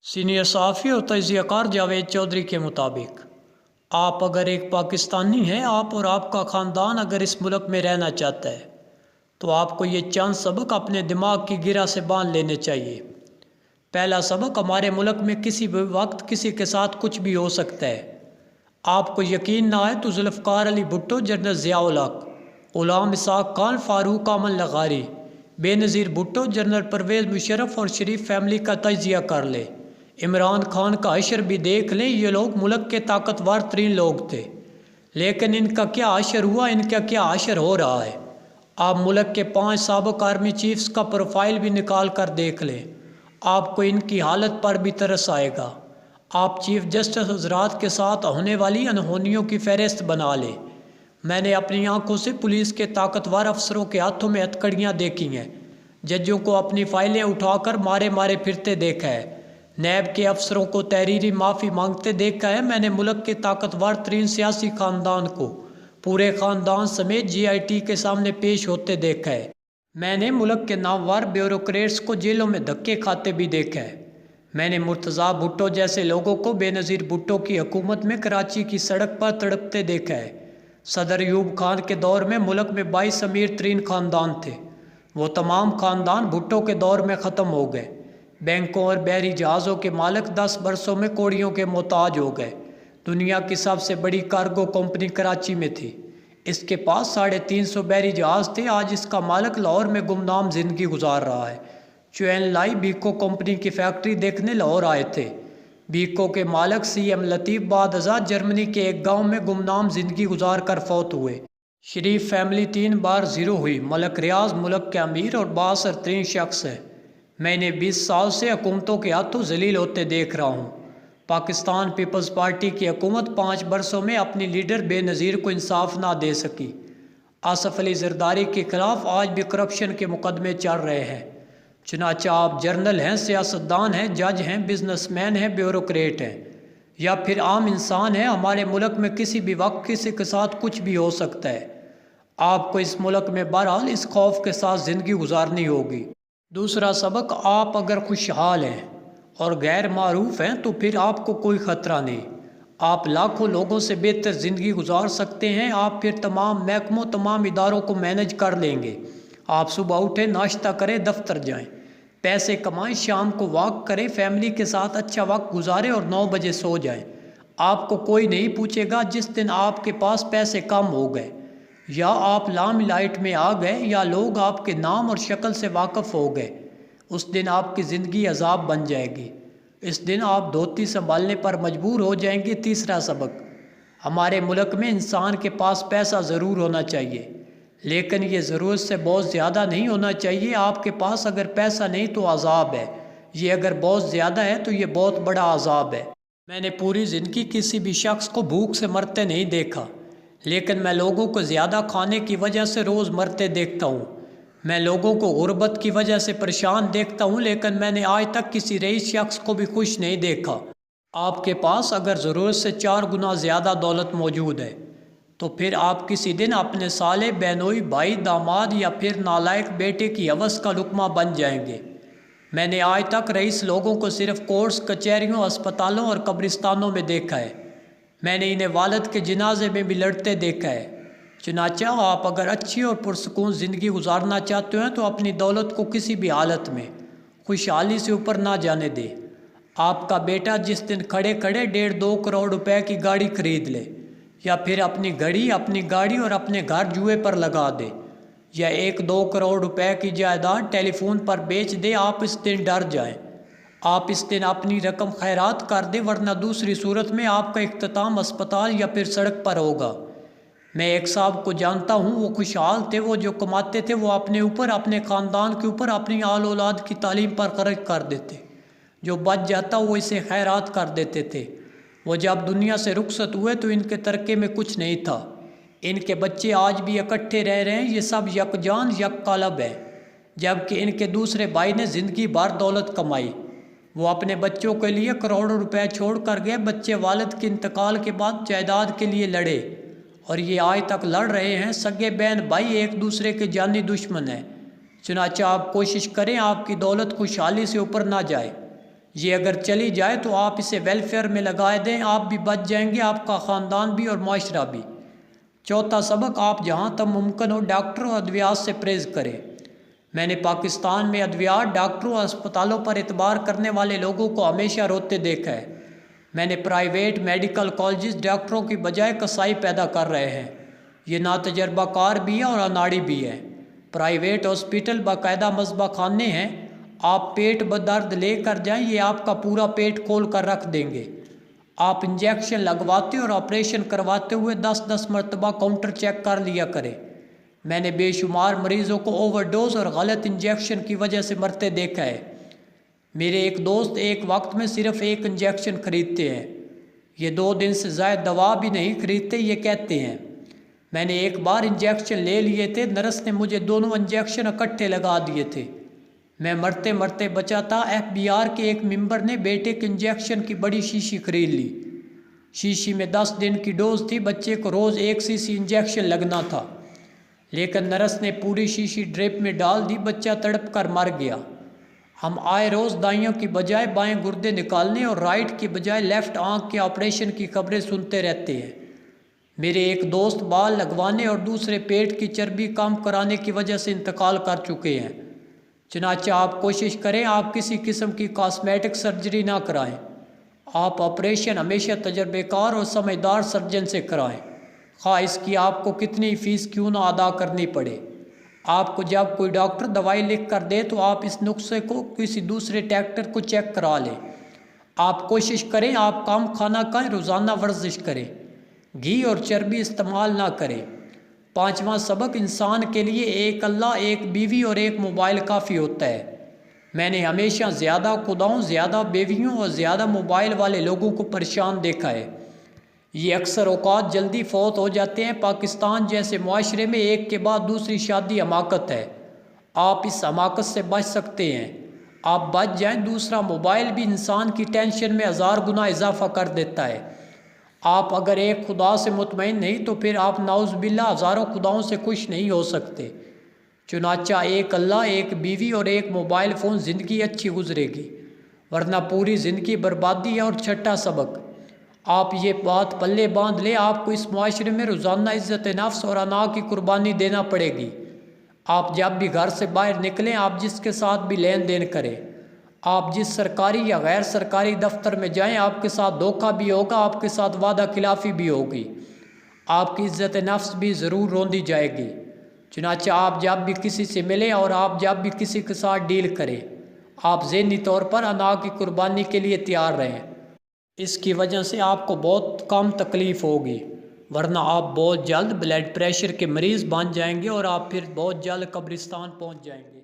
Senior सहाफ़ी और तजिया कार जावेद चौधरी के मुताबिक आप अगर एक पाकिस्तानी हैं, आप और आपका ख़ानदान अगर इस मुल्क में रहना चाहता है तो आपको ये चंद सबक अपने दिमाग की गिरा से बांध लेने चाहिए। पहला सबक, हमारे मुल्क में किसी भी वक्त किसी के साथ कुछ भी हो सकता है। आपको यकीन ना आए तो जुल्फ़िकार अली भुट्टो, जनरल ज़िया-उल हक़, ग़ुलाम इसहाक़ खान, फ़ारूक अहमद लगारी, बेनज़ीर भुट्टो, जनरल परवेज़ मुशर्रफ और शरीफ फैमिली का तजिया कर ले। इमरान खान का हशर भी देख लें। ये लोग मुल्क के ताकतवर तरीन लोग थे, लेकिन इनका क्या हशर हुआ, इनका क्या हशर हो रहा है। आप मुल्क के 5 साबिक़ आर्मी चीफ्स का प्रोफाइल भी निकाल कर देख लें, आपको इनकी हालत पर भी तरस आएगा। आप चीफ जस्टिस हजरात के साथ होने वाली अनहोनियों की फहरिस्त बना लें। मैंने अपनी आंखों से पुलिस के ताकतवर अफसरों के हाथों में हथकड़ियाँ देखी हैं, जजों को अपनी फाइलें उठाकर मारे मारे फिरते देखा है, नैब के अफसरों को तहरीरी माफ़ी मांगते देखा है। मैंने मुल्क के ताकतवर तरीन सियासी ख़ानदान को पूरे ख़ानदान समेत GIT के सामने पेश होते देखा है। मैंने मुल्क के नामवर ब्यूरोक्रेट्स को जेलों में धक्के खाते भी देखा है। मैंने मुर्तज़ा भुट्टो जैसे लोगों को बेनज़ीर भुट्टो की हुकूमत में कराची की सड़क पर तड़पते देखा है। सदर अयूब खान के दौर में मुल्क में 22 अमीर तरीन ख़ानदान थे। वो तमाम ख़ानदान भुट्टो के दौर में ख़त्म हो गए। बैंकों और बहरी जहाज़ों के मालिक 10 बरसों में कोड़ियों के मोहताज हो गए। दुनिया की सबसे बड़ी कार्गो कंपनी कराची में थी। इसके पास 350 बहरी जहाज़ थे। आज इसका मालिक लाहौर में गुमनाम ज़िंदगी गुजार रहा है। चुएन लाई बीको कंपनी की फैक्ट्री देखने लाहौर आए थे। बीको के मालिक CM लतीफ़ बाद अज़ा जर्मनी के एक गांव में गुमनाम ज़िंदगी गुजार कर फौत हुए। शरीफ फैमिली 3 बार ज़ीरो हुई। मलक रियाज मुल्क के अमीर और बासर तरीन शख्स है। मैंने 20 साल से हुकूमतों के हाथों जलील होते देख रहा हूँ। पाकिस्तान पीपल्स पार्टी की हुकूमत 5 बरसों में अपनी लीडर बेनज़ीर को इंसाफ ना दे सकी। आसफ़ अली ज़रदारी के ख़िलाफ़ आज भी करप्शन के मुकदमे चल रहे हैं। चुनांचे आप जर्नल हैं, सियासतदान हैं, जज हैं, बिजनेसमैन हैं, ब्यूरोक्रेट हैं, या फिर आम इंसान हैं। हमारे मुल्क में किसी भी वक्त किसी के साथ कुछ भी हो सकता है। आपको इस मुल्क में बहरहाल इस खौफ के साथ ज़िंदगी गुजारनी होगी। दूसरा सबक, आप अगर खुशहाल हैं और गैर मारूफ हैं तो फिर आपको कोई ख़तरा नहीं। आप लाखों लोगों से बेहतर ज़िंदगी गुजार सकते हैं। आप फिर तमाम महकमों, तमाम इदारों को मैनेज कर लेंगे। आप सुबह उठें, नाश्ता करें, दफ्तर जाएं, पैसे कमाएं, शाम को वॉक करें, फैमिली के साथ अच्छा वक्त गुजारें और 9 बजे सो जाएं। आपको कोई नहीं पूछेगा जिस दिन आपके पास पैसे कम हो गए, या आप लाइट में आ गए, या लोग आपके नाम और शक्ल से वाकिफ़ हो गए। उस दिन आपकी ज़िंदगी अजाब बन जाएगी। इस दिन आप धोती संभालने पर मजबूर हो जाएंगे। तीसरा सबक, हमारे मुल्क में इंसान के पास पैसा ज़रूर होना चाहिए, लेकिन ये ज़रूरत से बहुत ज़्यादा नहीं होना चाहिए। आपके पास अगर पैसा नहीं तो अजाब है, ये अगर बहुत ज़्यादा है तो ये बहुत बड़ा अजाब है। मैंने पूरी ज़िंदगी किसी भी शख्स को भूख से मरते नहीं देखा, लेकिन मैं लोगों को ज़्यादा खाने की वजह से रोज़ मरते देखता हूँ। मैं लोगों को गुर्बत की वजह से परेशान देखता हूँ, लेकिन मैंने आज तक किसी रईस शख्स को भी खुश नहीं देखा। आपके पास अगर ज़रूरत से 4 गुना ज़्यादा दौलत मौजूद है तो फिर आप किसी दिन अपने साले, बहनोई, भाई, दामाद या फिर नालायक बेटे की हवस का लुकमा बन जाएंगे। मैंने आज तक रईस लोगों को सिर्फ कोर्ट्स, कचहरियों, अस्पतालों और कब्रिस्तानों में देखा है। मैंने इन्हें वालिद के जनाजे में भी लड़ते देखा है। चुनांचे आप अगर अच्छी और पुरसकून ज़िंदगी गुजारना चाहते हैं तो अपनी दौलत को किसी भी हालत में खुशहाली से ऊपर ना जाने दें। आपका बेटा जिस दिन खड़े खड़े 1.5-2 करोड़ रुपए की गाड़ी खरीद ले, या फिर अपनी घड़ी, अपनी गाड़ी और अपने घर जुए पर लगा दे, या 1-2 करोड़ रुपए की जायदाद टेलीफोन पर बेच दे, आप इस दिन डर जाएं। आप इस दिन अपनी रकम खैरात कर दे, वरना दूसरी सूरत में आपका इख्तिताम अस्पताल या फिर सड़क पर होगा। मैं एक साहब को जानता हूँ, वो खुशहाल थे। वो जो कमाते थे वो अपने ऊपर, अपने ख़ानदान के ऊपर, अपनी आल औलाद की तालीम पर खर्च कर देते। जो बच जाता वो इसे खैरात कर देते थे। वो जब दुनिया से रुखसत हुए तो इनके तरके में कुछ नहीं था। इनके बच्चे आज भी इकट्ठे रह रहे हैं। ये सब यकजान, यक कालब है। जबकि इनके दूसरे भाई ने ज़िंदगी भर दौलत कमाई। वो अपने बच्चों के लिए करोड़ों रुपए छोड़ कर गए। बच्चे वालिद के इंतकाल के बाद जायदाद के लिए लड़े, और ये आज तक लड़ रहे हैं। सगे बहन भाई एक दूसरे के जानी दुश्मन हैं। चुनांचे आप कोशिश करें आपकी दौलत खुशहाली से ऊपर ना जाए। یہ اگر چلی جائے تو آپ اسے ویلفیئر میں لگائے دیں، آپ بھی بچ جائیں گے، آپ کا خاندان بھی اور معاشرہ بھی۔ چوتھا سبق، آپ جہاں تک ممکن ہو ڈاکٹروں اور ادویات سے پرہیز کریں۔ میں نے پاکستان میں ادویات، ڈاکٹروں اور اسپتالوں پر اعتبار کرنے والے لوگوں کو ہمیشہ روتے دیکھا ہے۔ میں نے پرائیویٹ میڈیکل کالجز ڈاکٹروں کی بجائے کسائی پیدا کر رہے ہیں۔ یہ ناتجربہ کار بھی ہے اور اناڑی بھی ہے۔ پرائیویٹ ہاسپٹل باقاعدہ مذبح خانے ہیں۔ آپ پیٹ بدرد لے کر جائیں، یہ آپ کا پورا پیٹ کھول کر رکھ دیں گے۔ آپ انجیکشن لگواتے اور آپریشن کرواتے ہوئے 10 مرتبہ کاؤنٹر چیک کر لیا کریں۔ میں نے بے شمار مریضوں کو اوور ڈوز اور غلط انجیکشن کی وجہ سے مرتے دیکھا ہے۔ میرے ایک دوست ایک وقت میں صرف 1 انجیکشن خریدتے ہیں۔ یہ 2 دن سے زائد دوا بھی نہیں خریدتے، یہ کہتے ہیں۔ میں نے ایک بار انجیکشن لے لیے تھے، نرس نے مجھے دونوں انجیکشن اکٹھے لگا دیے تھے۔ میں مرتے مرتے بچا تھا۔ FBR کے ایک ممبر نے بیٹے کے انجیکشن کی بڑی شیشی خرید لی۔ شیشی میں 10 دن کی ڈوز تھی، بچے کو روز 1 cc انجیکشن لگنا تھا، لیکن نرس نے پوری شیشی ڈرپ میں ڈال دی، بچہ تڑپ کر مر گیا۔ ہم آئے روز دائیوں کی بجائے بائیں گردے نکالنے اور رائٹ کی بجائے لیفٹ آنکھ کے آپریشن کی خبریں سنتے رہتے ہیں۔ میرے ایک دوست بال لگوانے اور دوسرے پیٹ کی چربی کم کرانے کی وجہ سے انتقال کر چکے ہیں۔ چنانچہ آپ کوشش کریں آپ کسی قسم کی کاسمیٹک سرجری نہ کرائیں۔ آپ آپریشن ہمیشہ تجربے کار اور سمجھدار سرجن سے کرائیں، خواہ اس کی آپ کو کتنی فیس کیوں نہ ادا کرنی پڑے۔ آپ کو جب کوئی ڈاکٹر دوائی لکھ کر دے تو آپ اس نسخے کو کسی دوسرے ڈاکٹر کو چیک کرا لیں۔ آپ کوشش کریں آپ کم کھانا کھائیں، روزانہ ورزش کریں، گھی اور چربی استعمال نہ کریں۔ 5واں سبق، انسان کے لیے ایک اللہ، ایک بیوی اور ایک موبائل کافی ہوتا ہے۔ میں نے ہمیشہ زیادہ خداؤں، زیادہ بیویوں اور زیادہ موبائل والے لوگوں کو پریشان دیکھا ہے۔ یہ اکثر اوقات جلدی فوت ہو جاتے ہیں۔ پاکستان جیسے معاشرے میں ایک کے بعد دوسری شادی حماقت ہے۔ آپ اس حماقت سے بچ سکتے ہیں، آپ بچ جائیں۔ دوسرا، موبائل بھی انسان کی ٹینشن میں 1000 گنا اضافہ کر دیتا ہے۔ آپ اگر ایک خدا سے مطمئن نہیں تو پھر آپ نعوذ باللہ ہزاروں خداؤں سے خوش نہیں ہو سکتے۔ چنانچہ ایک اللہ، ایک بیوی اور ایک موبائل فون، زندگی اچھی گزرے گی، ورنہ پوری زندگی بربادی ہے۔ اور 6واں سبق، آپ یہ بات پلے باندھ لیں، آپ کو اس معاشرے میں روزانہ عزت نفس اور انا کی قربانی دینا پڑے گی۔ آپ جب بھی گھر سے باہر نکلیں، آپ جس کے ساتھ بھی لین دین کریں، آپ جس سرکاری یا غیر سرکاری دفتر میں جائیں، آپ کے ساتھ دھوکہ بھی ہوگا، آپ کے ساتھ وعدہ خلافی بھی ہوگی، آپ کی عزت نفس بھی ضرور روندی جائے گی۔ چنانچہ آپ جب بھی کسی سے ملیں اور آپ جب بھی کسی کے ساتھ ڈیل کریں، آپ ذہنی طور پر انا کی قربانی کے لیے تیار رہیں۔ اس کی وجہ سے آپ کو بہت کم تکلیف ہوگی، ورنہ آپ بہت جلد بلڈ پریشر کے مریض بن جائیں گے اور آپ پھر بہت جلد قبرستان پہنچ جائیں گے۔